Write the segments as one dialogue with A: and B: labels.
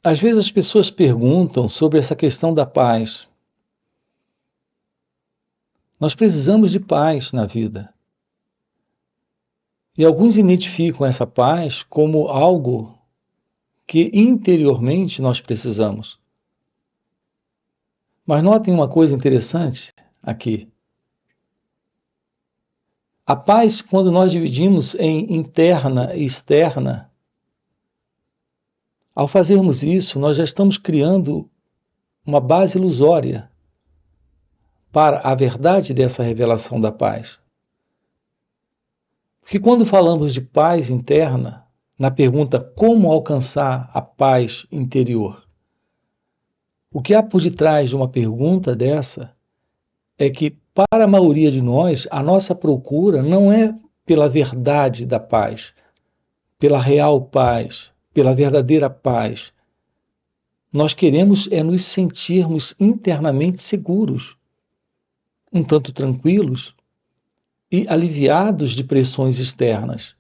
A: Às vezes as pessoas perguntam sobre essa questão da paz. Nós precisamos de paz na vida. E alguns identificam essa paz como algo que interiormente nós precisamos. Mas notem uma coisa interessante aqui. A paz, quando nós dividimos em interna e externa, ao fazermos isso, nós já estamos criando uma base ilusória para a verdade dessa revelação da paz. Porque quando falamos de paz interna, na pergunta como alcançar a paz interior, o que há por detrás de uma pergunta dessa é que, para a maioria de nós, a nossa procura não é pela verdade da paz, pela real paz, pela verdadeira paz. Nós queremos é nos sentirmos internamente seguros, um tanto tranquilos e aliviados de pressões externas.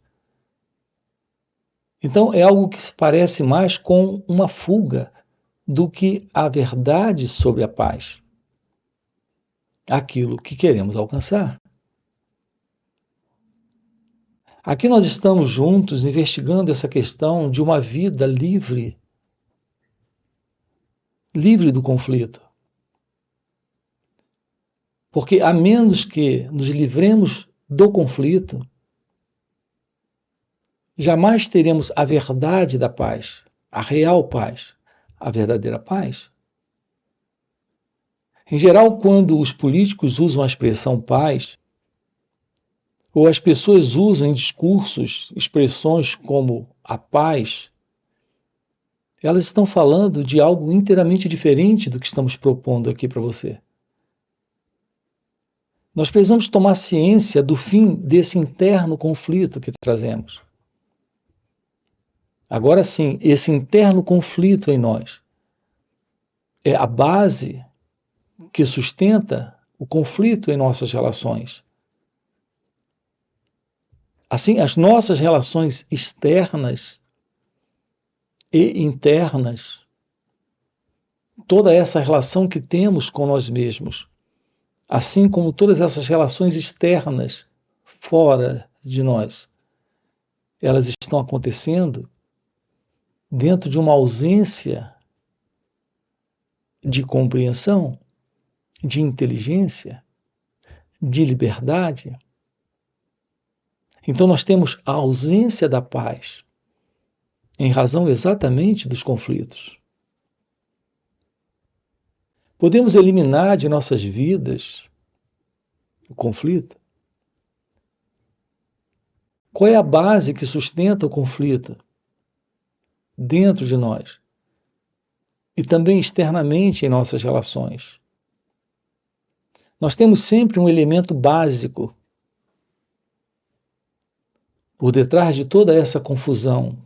A: Então é algo que se parece mais com uma fuga do que a verdade sobre a paz, aquilo que queremos alcançar. Aqui nós estamos juntos investigando essa questão de uma vida livre do conflito. Porque a menos que nos livremos do conflito, jamais teremos a verdade da paz, a real paz, a verdadeira paz. Em geral, quando os políticos usam a expressão paz, ou as pessoas usam em discursos expressões como a paz, elas estão falando de algo inteiramente diferente do que estamos propondo aqui para você. Nós precisamos tomar ciência do fim desse interno conflito que trazemos. Agora sim, esse interno conflito em nós é a base que sustenta o conflito em nossas relações. Assim, as nossas relações externas e internas, toda essa relação que temos com nós mesmos, assim como todas essas relações externas fora de nós, elas estão acontecendo dentro de uma ausência de compreensão, de inteligência, de liberdade. Então nós temos a ausência da paz, em razão exatamente dos conflitos. Podemos eliminar de nossas vidas o conflito? Qual é a base que sustenta o conflito dentro de nós e também externamente em nossas relações? Nós temos sempre um elemento básico por detrás de toda essa confusão: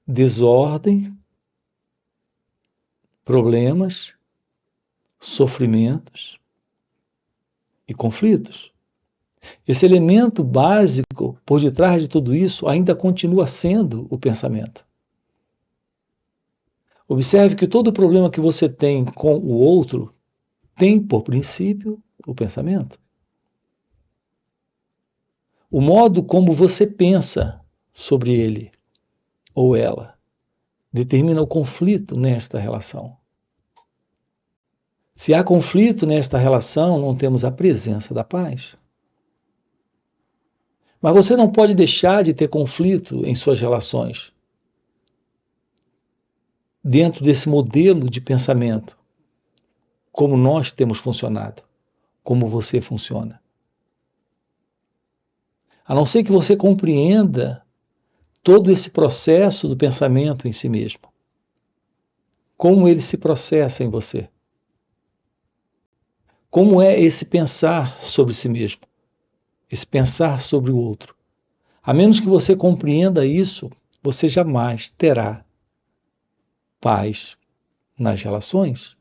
A: desordem, problemas, sofrimentos e conflitos. Esse elemento básico por detrás de tudo isso ainda continua sendo o pensamento. Observe que todo problema que você tem com o outro tem por princípio o pensamento. O modo como você pensa sobre ele ou ela determina o conflito nesta relação. Se há conflito nesta relação, não temos a presença da paz. Mas você não pode deixar de ter conflito em suas relações, dentro desse modelo de pensamento, como nós temos funcionado, como você funciona. A não ser que você compreenda todo esse processo do pensamento em si mesmo. Como ele se processa em você. Como é esse pensar sobre si mesmo, esse pensar sobre o outro. A menos que você compreenda isso, você jamais terá paz nas relações,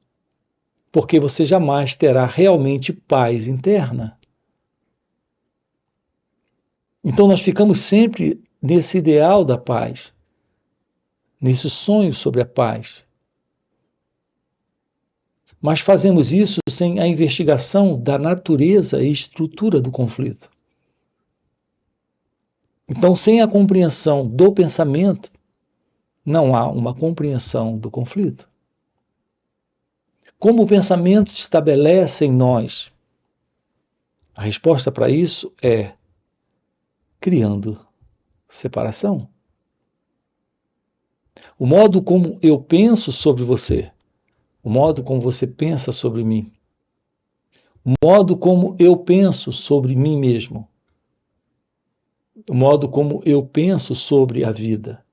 A: porque você jamais terá realmente paz interna. Então nós ficamos sempre nesse ideal da paz, nesse sonho sobre a paz. Mas fazemos isso sem a investigação da natureza e estrutura do conflito. Então, sem a compreensão do pensamento, não há uma compreensão do conflito. Como o pensamento se estabelece em nós? A resposta para isso é criando separação. O modo como eu penso sobre você, o modo como você pensa sobre mim, o modo como eu penso sobre mim mesmo, o modo como eu penso sobre a vida.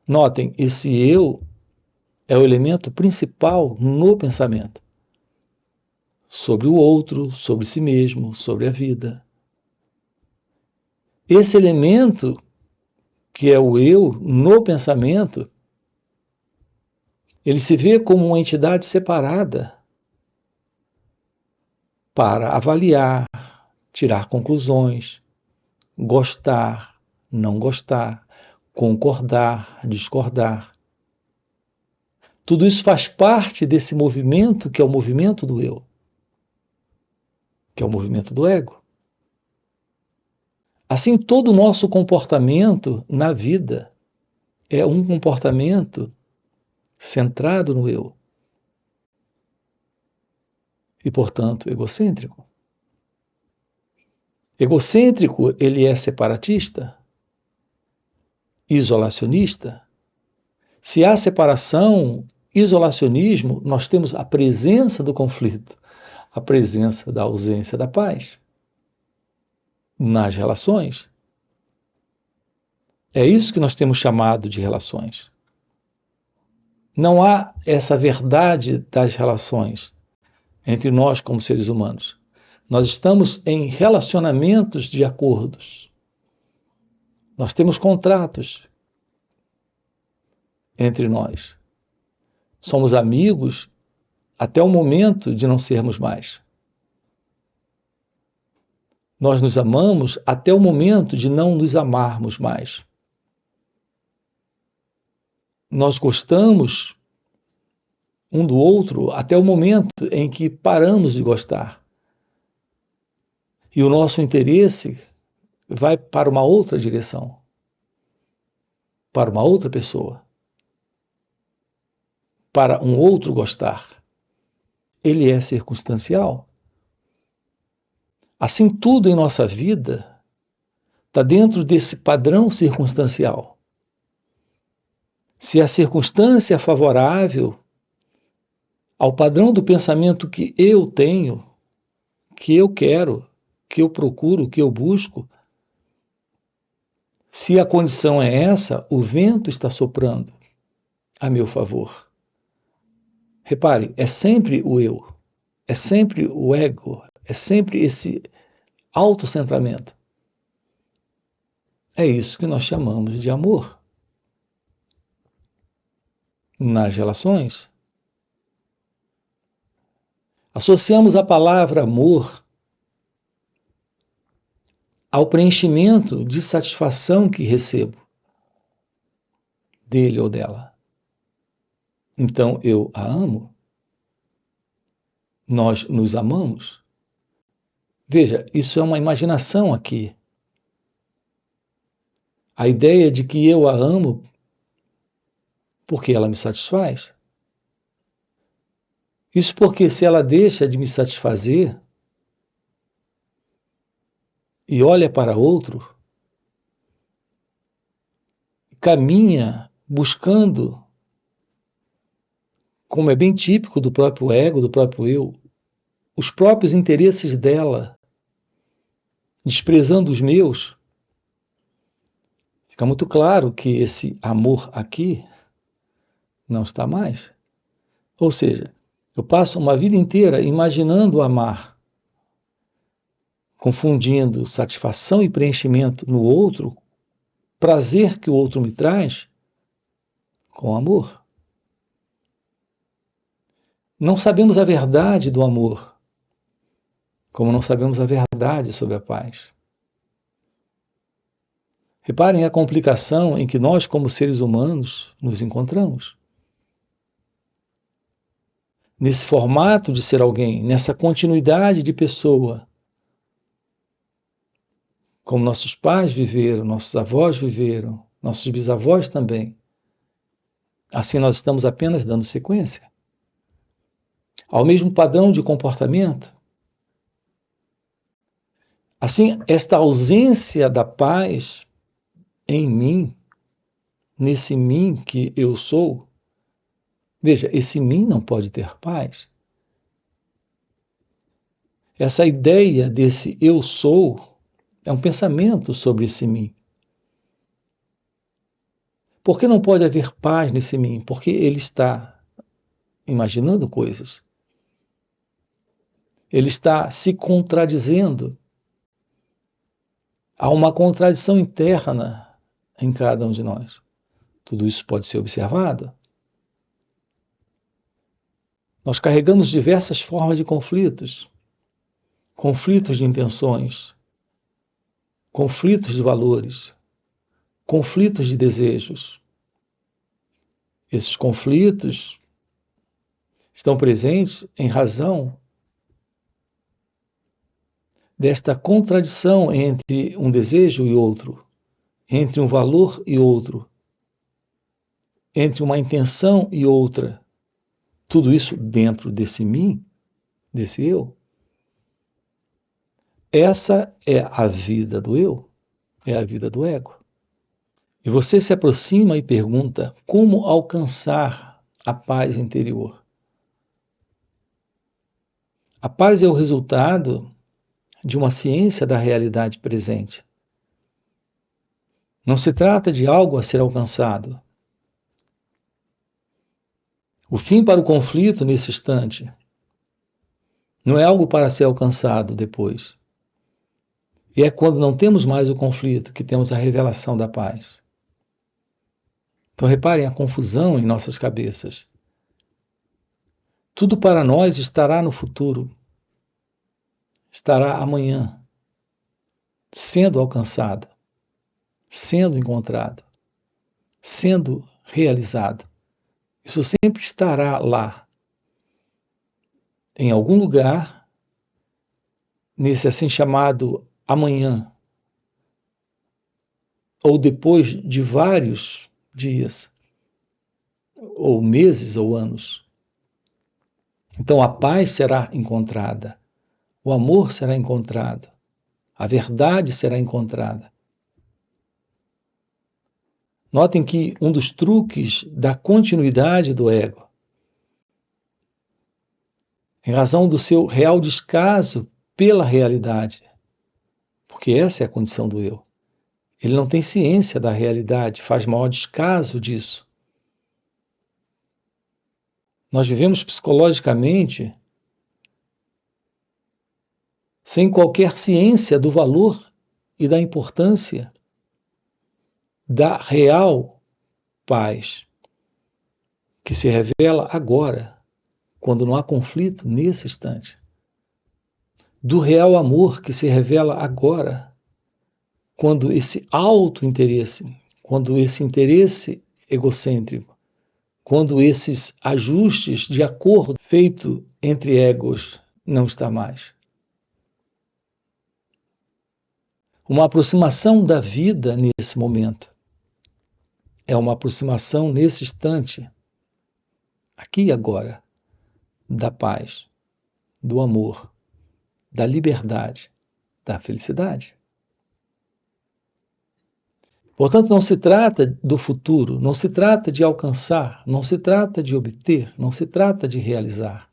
A: Notem, esse eu é o elemento principal no pensamento. Sobre o outro, sobre si mesmo, sobre a vida. Esse elemento, que é o eu, no pensamento, ele se vê como uma entidade separada para avaliar, tirar conclusões, gostar, não gostar, concordar, discordar. Tudo isso faz parte desse movimento que é o movimento do eu, que é o movimento do ego. Assim, todo o nosso comportamento na vida é um comportamento centrado no eu. E, portanto, egocêntrico. Egocêntrico, ele é separatista, isolacionista. Se há separação, isolacionismo, nós temos a presença do conflito, a presença da ausência da paz nas relações. É isso que nós temos chamado de relações. Não há essa verdade das relações entre nós como seres humanos. Nós estamos em relacionamentos de acordos. Nós temos contratos entre nós. Somos amigos até o momento de não sermos mais. Nós nos amamos até o momento de não nos amarmos mais. Nós gostamos um do outro até o momento em que paramos de gostar. E o nosso interesse vai para uma outra direção, para uma outra pessoa, para um outro gostar. Ele é circunstancial. Assim, tudo em nossa vida está dentro desse padrão circunstancial. Se a circunstância é favorável ao padrão do pensamento que eu tenho, que eu quero, que eu procuro, que eu busco, se a condição é essa, o vento está soprando a meu favor. Repare, é sempre o eu, é sempre o ego, é sempre esse autocentramento. É isso que nós chamamos de amor. Nas relações, associamos a palavra amor ao preenchimento de satisfação que recebo dele ou dela. Então eu a amo, nós nos amamos. Veja, isso é uma imaginação aqui. A ideia de que eu a amo porque ela me satisfaz. Isso porque se ela deixa de me satisfazer e olha para outro, caminha buscando, como é bem típico do próprio ego, do próprio eu, os próprios interesses dela, desprezando os meus, fica muito claro que esse amor aqui não está mais. Ou seja, eu passo uma vida inteira imaginando amar, confundindo satisfação e preenchimento no outro, prazer que o outro me traz, com amor. Não sabemos a verdade do amor, como não sabemos a verdade sobre a paz. Reparem a complicação em que nós, como seres humanos, nos encontramos. Nesse formato de ser alguém, nessa continuidade de pessoa, como nossos pais viveram, nossos avós viveram, nossos bisavós também. Assim nós estamos apenas dando sequência ao mesmo padrão de comportamento. Assim, esta ausência da paz em mim, nesse mim que eu sou, veja, esse mim não pode ter paz. Essa ideia desse eu sou é um pensamento sobre esse mim. Por que não pode haver paz nesse mim? Porque ele está imaginando coisas. Ele está se contradizendo. Há uma contradição interna em cada um de nós. Tudo isso pode ser observado. Nós carregamos diversas formas de conflitos. Conflitos de intenções, conflitos de valores, conflitos de desejos. Esses conflitos estão presentes em razão desta contradição entre um desejo e outro, entre um valor e outro, entre uma intenção e outra. Tudo isso dentro desse mim, desse eu. Essa é a vida do eu, é a vida do ego. E você se aproxima e pergunta como alcançar a paz interior. A paz é o resultado de uma ciência da realidade presente. Não se trata de algo a ser alcançado. O fim para o conflito nesse instante não é algo para ser alcançado depois. E é quando não temos mais o conflito que temos a revelação da paz. Então reparem a confusão em nossas cabeças. Tudo para nós estará no futuro, estará amanhã, sendo alcançado, sendo encontrado, sendo realizado. Isso sempre estará lá, em algum lugar, nesse assim chamado amanhã, ou depois de vários dias, ou meses, ou anos. Então a paz será encontrada, o amor será encontrado, a verdade será encontrada. Notem que um dos truques da continuidade do ego, em razão do seu real descaso pela realidade, porque essa é a condição do eu. Ele não tem ciência da realidade, faz maior descaso disso. Nós vivemos psicologicamente sem qualquer ciência do valor e da importância da real paz, que se revela agora, quando não há conflito nesse instante. Do real amor que se revela agora, quando esse auto-interesse, quando esse interesse egocêntrico, quando esses ajustes de acordo feito entre egos não está mais. Uma aproximação da vida nesse momento é uma aproximação nesse instante, aqui e agora, da paz, do amor, da liberdade, da felicidade. Portanto, não se trata do futuro, não se trata de alcançar, não se trata de obter, não se trata de realizar.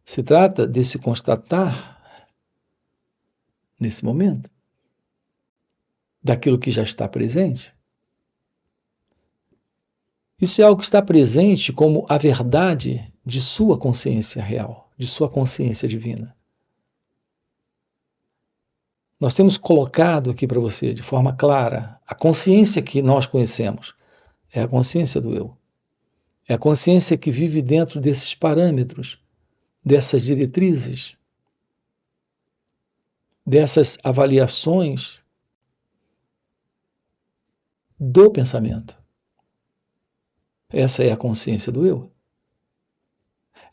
A: Se trata de se constatar, nesse momento, daquilo que já está presente. Isso é algo que está presente como a verdade de sua consciência real, de sua consciência divina. Nós temos colocado aqui para você, de forma clara, a consciência que nós conhecemos. É a consciência do eu. É a consciência que vive dentro desses parâmetros, dessas diretrizes, dessas avaliações do pensamento. Essa é a consciência do eu.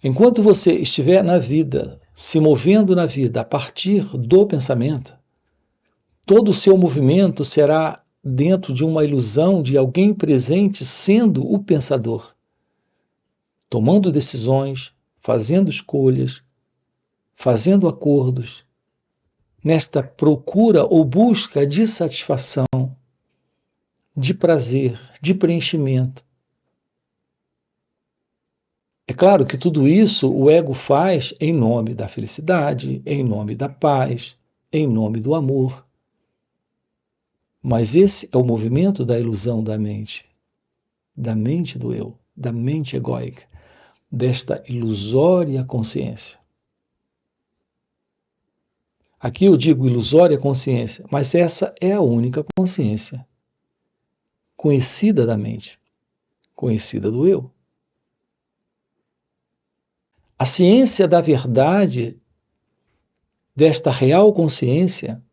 A: Enquanto você estiver na vida, se movendo na vida a partir do pensamento, todo o seu movimento será dentro de uma ilusão de alguém presente sendo o pensador, tomando decisões, fazendo escolhas, fazendo acordos, nesta procura ou busca de satisfação, de prazer, de preenchimento. É claro que tudo isso o ego faz em nome da felicidade, em nome da paz, em nome do amor. Mas esse é o movimento da ilusão da mente do eu, da mente egóica, desta ilusória consciência. Aqui eu digo ilusória consciência, mas essa é a única consciência conhecida da mente, conhecida do eu. A ciência da verdade desta real consciência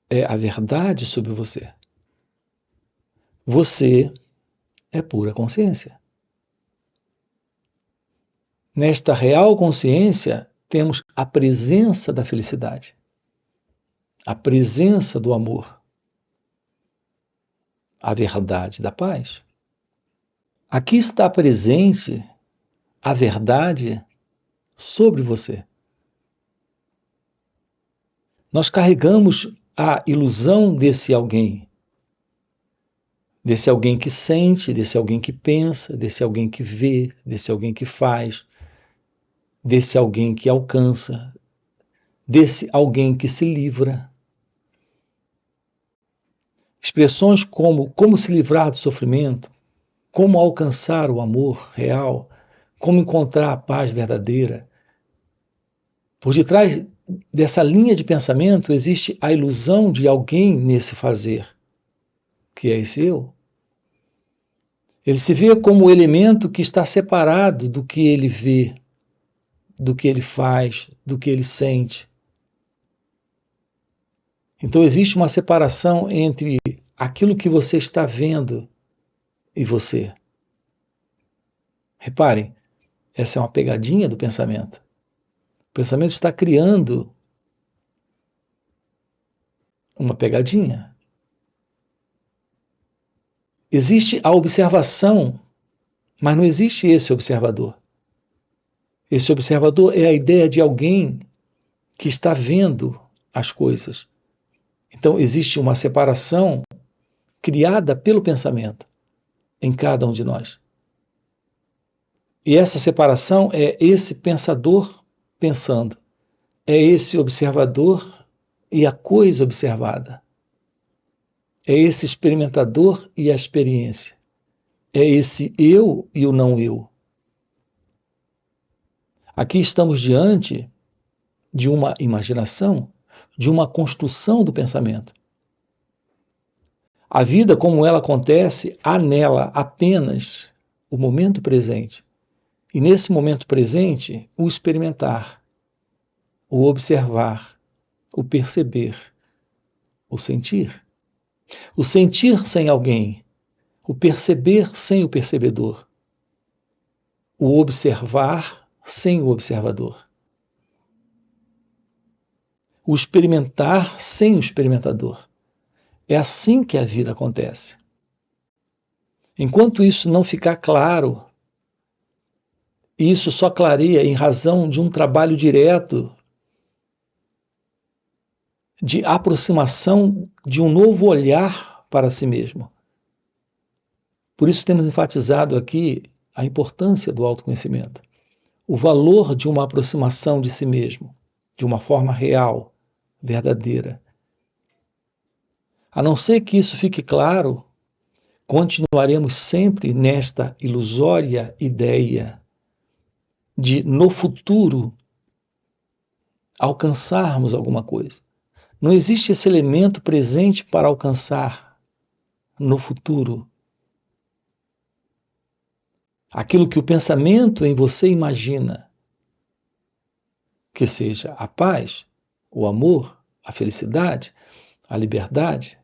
A: é a verdade sobre você. Você é pura consciência. Nesta real consciência, temos a presença da felicidade, a presença do amor, a verdade da paz. Aqui está presente a verdade sobre você. Nós carregamos a ilusão desse alguém que sente, desse alguém que pensa, desse alguém que vê, desse alguém que faz, desse alguém que alcança, desse alguém que se livra. Expressões como se livrar do sofrimento, como alcançar o amor real, como encontrar a paz verdadeira. Por detrás dessa linha de pensamento existe a ilusão de alguém nesse fazer, que é esse eu. Ele se vê como o elemento que está separado do que ele vê, do que ele faz, do que ele sente. Então existe uma separação entre aquilo que você está vendo e você. Reparem, essa é uma pegadinha do pensamento. O pensamento está criando uma pegadinha. Existe a observação, mas não existe esse observador. Esse observador é a ideia de alguém que está vendo as coisas. Então existe uma separação criada pelo pensamento em cada um de nós. E essa separação é esse pensador pensando, é esse observador e a coisa observada. É esse experimentador e a experiência. É esse eu e o não eu. Aqui estamos diante de uma imaginação, de uma construção do pensamento. A vida como ela acontece, há nela apenas o momento presente. E nesse momento presente, o experimentar, o observar, o perceber, o sentir. O sentir sem alguém, o perceber sem o percebedor, o observar sem o observador, o experimentar sem o experimentador. É assim que a vida acontece. Enquanto isso não ficar claro, e isso só clareia em razão de um trabalho direto de aproximação de um novo olhar para si mesmo. Por isso temos enfatizado aqui a importância do autoconhecimento, o valor de uma aproximação de si mesmo, de uma forma real, verdadeira. A não ser que isso fique claro, continuaremos sempre nesta ilusória ideia de, no futuro, alcançarmos alguma coisa. Não existe esse elemento presente para alcançar no futuro aquilo que o pensamento em você imagina que seja a paz, o amor, a felicidade, a liberdade.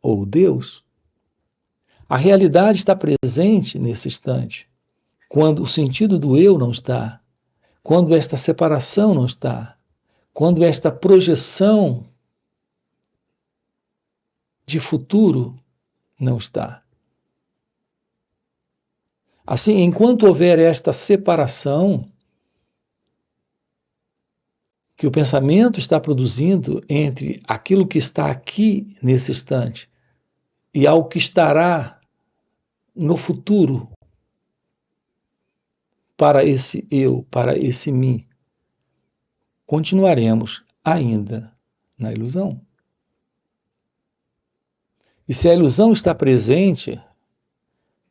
A: ou Deus. A realidade está presente nesse instante, quando o sentido do eu não está, quando esta separação não está, quando esta projeção de futuro não está. Assim, enquanto houver esta separação que o pensamento está produzindo entre aquilo que está aqui nesse instante e algo que estará no futuro para esse eu, para esse mim, continuaremos ainda na ilusão. E se a ilusão está presente,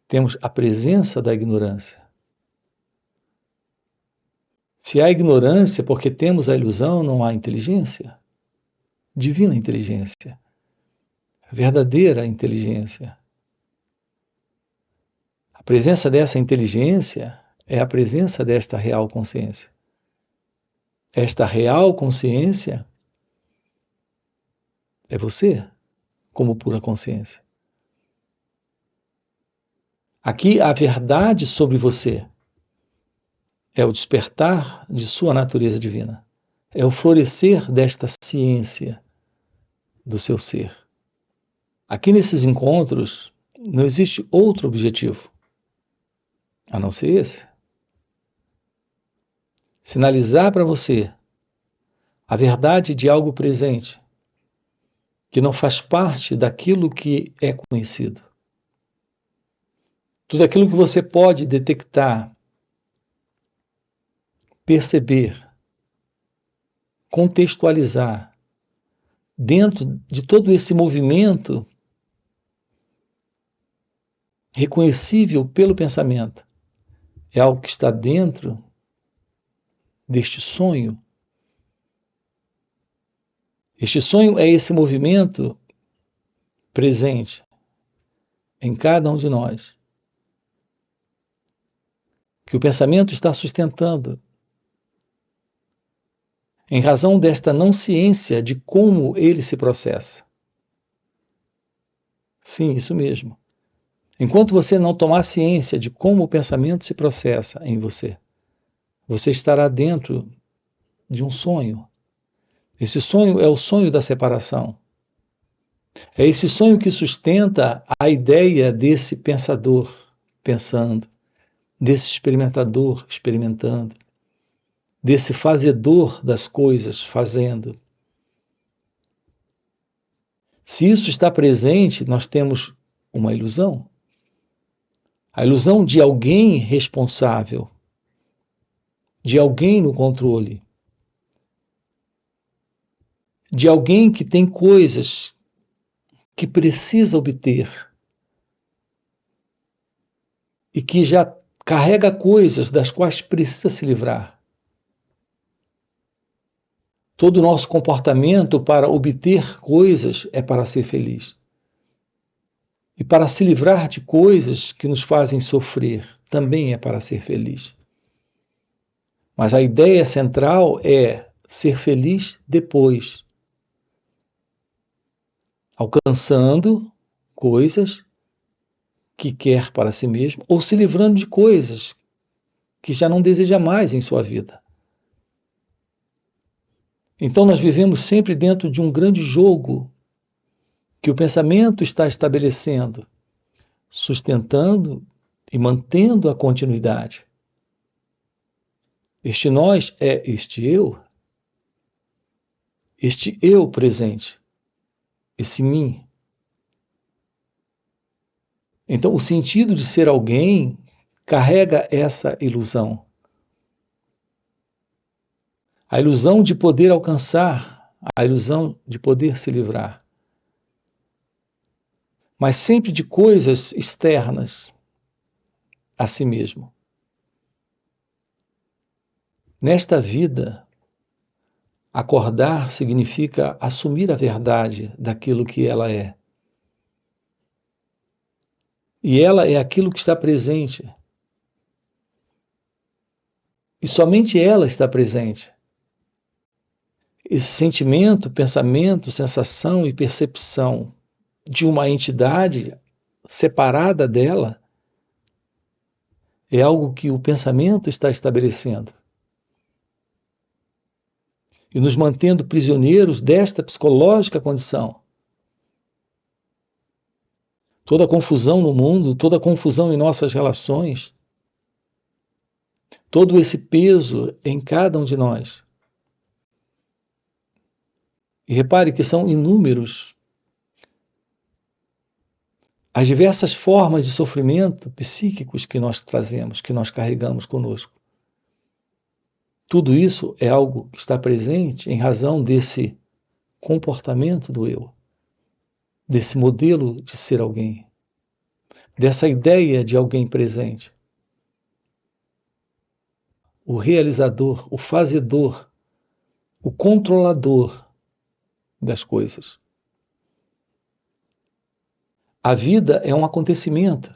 A: temos a presença da ignorância. Se há ignorância porque temos a ilusão, não há inteligência. Divina inteligência. Verdadeira inteligência. A presença dessa inteligência é a presença desta real consciência. Esta real consciência é você, como pura consciência. Aqui a verdade sobre você é o despertar de sua natureza divina. É o florescer desta ciência do seu ser. Aqui nesses encontros não existe outro objetivo, a não ser esse. Sinalizar para você a verdade de algo presente, que não faz parte daquilo que é conhecido. Tudo aquilo que você pode detectar, perceber, contextualizar, dentro de todo esse movimento reconhecível pelo pensamento, é algo que está dentro deste sonho. Este sonho é esse movimento presente em cada um de nós, que o pensamento está sustentando, em razão desta não ciência de como ele se processa. Sim, isso mesmo. Enquanto você não tomar ciência de como o pensamento se processa em você, você estará dentro de um sonho. Esse sonho é o sonho da separação. É esse sonho que sustenta a ideia desse pensador pensando, desse experimentador experimentando, desse fazedor das coisas fazendo. Se isso está presente, nós temos uma ilusão. A ilusão de alguém responsável, de alguém no controle, de alguém que tem coisas que precisa obter e que já carrega coisas das quais precisa se livrar. Todo o nosso comportamento para obter coisas é para ser feliz. E para se livrar de coisas que nos fazem sofrer também é para ser feliz. Mas a ideia central é ser feliz depois, alcançando coisas que quer para si mesmo ou se livrando de coisas que já não deseja mais em sua vida. Então nós vivemos sempre dentro de um grande jogo que o pensamento está estabelecendo, sustentando e mantendo a continuidade. Este nós é este eu presente, esse mim. Então, o sentido de ser alguém carrega essa ilusão. A ilusão de poder alcançar, a ilusão de poder se livrar. Mas sempre de coisas externas a si mesmo. Nesta vida, acordar significa assumir a verdade daquilo que ela é. E ela é aquilo que está presente. E somente ela está presente. Esse sentimento, pensamento, sensação e percepção de uma entidade separada dela é algo que o pensamento está estabelecendo e nos mantendo prisioneiros desta psicológica condição. Toda a confusão no mundo, toda a confusão em nossas relações, todo esse peso em cada um de nós. E repare que são inúmeros as diversas formas de sofrimento psíquicos que nós trazemos, que nós carregamos conosco. Tudo isso é algo que está presente em razão desse comportamento do eu, desse modelo de ser alguém, dessa ideia de alguém presente. O realizador, o fazedor, o controlador das coisas. A vida é um acontecimento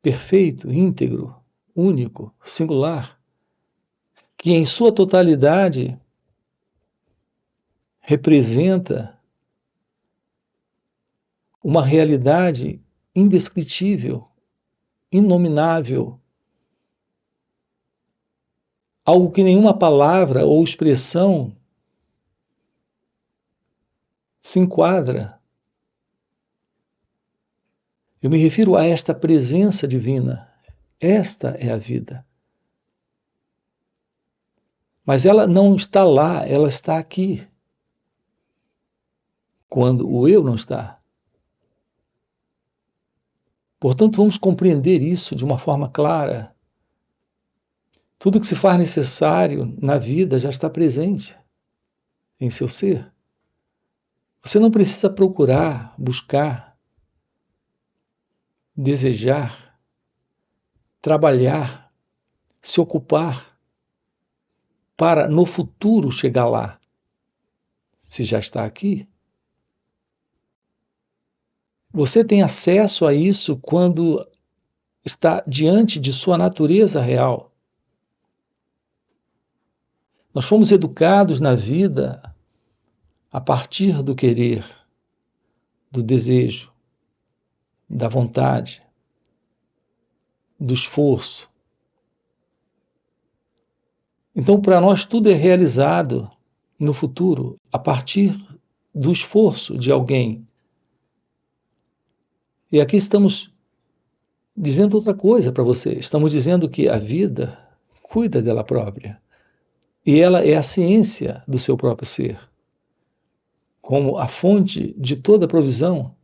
A: perfeito, íntegro, único, singular, que em sua totalidade representa uma realidade indescritível, inominável, algo que nenhuma palavra ou expressão se enquadra. Eu me refiro a esta presença divina. Esta é a vida. Mas ela não está lá, ela está aqui. Quando o eu não está. Portanto, vamos compreender isso de uma forma clara. Tudo que se faz necessário na vida já está presente em seu ser. Você não precisa procurar, buscar, desejar, trabalhar, se ocupar para no futuro chegar lá. Se já está aqui. Você tem acesso a isso quando está diante de sua natureza real. Nós fomos educados na vida a partir do querer, do desejo, da vontade, do esforço. Então, para nós, tudo é realizado no futuro a partir do esforço de alguém. E aqui estamos dizendo outra coisa para você. Estamos dizendo que a vida cuida dela própria. E ela é a ciência do seu próprio ser. Como a fonte de toda a provisão,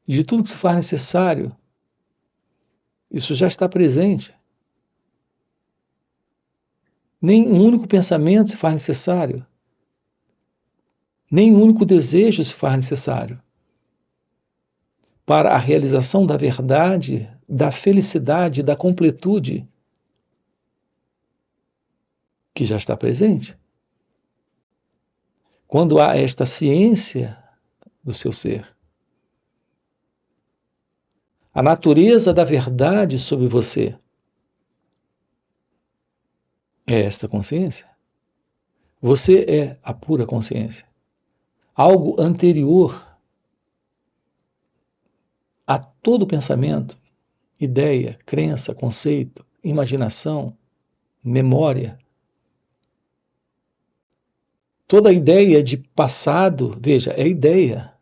A: de tudo que se faz necessário. Isso já está presente. Nem um único pensamento se faz necessário. Nem um único desejo se faz necessário. Para a realização da verdade, da felicidade, da completude que já está presente. Quando há esta ciência do seu ser, a natureza da verdade sobre você é esta consciência. Você é a pura consciência. Algo anterior a todo pensamento, ideia, crença, conceito, imaginação, memória. Toda ideia de passado, veja, é ideia.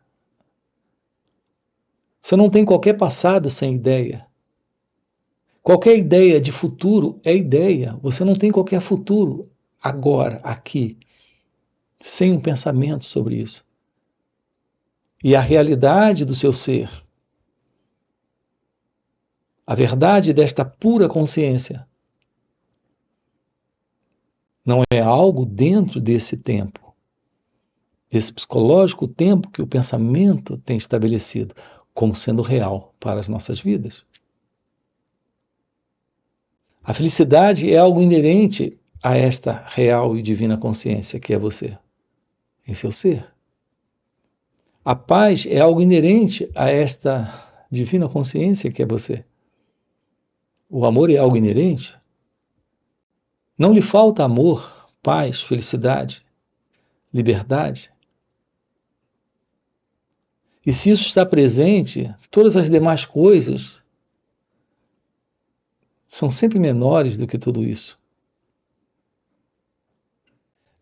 A: Você não tem qualquer passado sem ideia. Qualquer ideia de futuro é ideia. Você não tem qualquer futuro agora, aqui, sem um pensamento sobre isso. E a realidade do seu ser, a verdade desta pura consciência, não é algo dentro desse tempo, desse psicológico tempo que o pensamento tem estabelecido como sendo real para as nossas vidas. A felicidade é algo inerente a esta real e divina consciência que é você, em seu ser. A paz é algo inerente a esta divina consciência que é você. O amor é algo inerente. Não lhe falta amor, paz, felicidade, liberdade. E se isso está presente, todas as demais coisas são sempre menores do que tudo isso.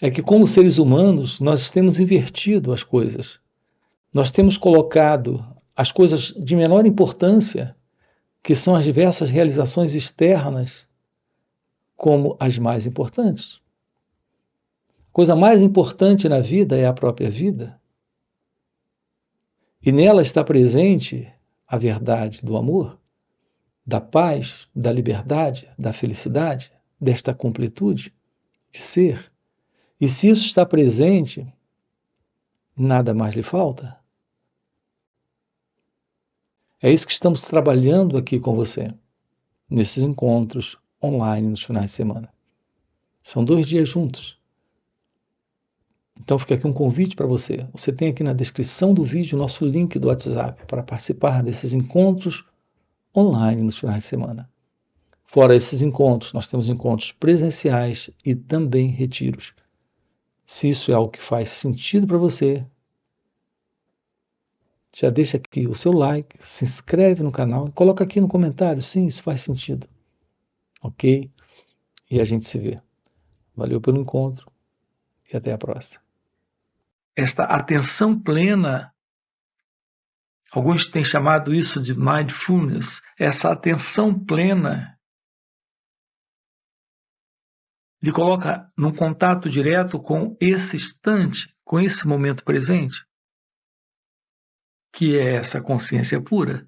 A: É que, como seres humanos, nós temos invertido as coisas. Nós temos colocado as coisas de menor importância, que são as diversas realizações externas, como as mais importantes. A coisa mais importante na vida é a própria vida. E nela está presente a verdade do amor, da paz, da liberdade, da felicidade, desta completude de ser. E se isso está presente, nada mais lhe falta. É isso que estamos trabalhando aqui com você, nesses encontros online nos finais de semana. São 2 dias juntos. Então fica aqui um convite para você. Você tem aqui na descrição do vídeo o nosso link do WhatsApp para participar desses encontros online nos finais de semana. Fora esses encontros, nós temos encontros presenciais e também retiros. Se isso é algo que faz sentido para você, já deixa aqui o seu like, se inscreve no canal e coloca aqui no comentário, sim, isso faz sentido. Ok? E a gente se vê. Valeu pelo encontro e até a próxima. Esta atenção plena, alguns têm chamado isso de mindfulness, essa atenção plena lhe coloca num contato direto com esse instante, com esse momento presente, que é essa consciência pura.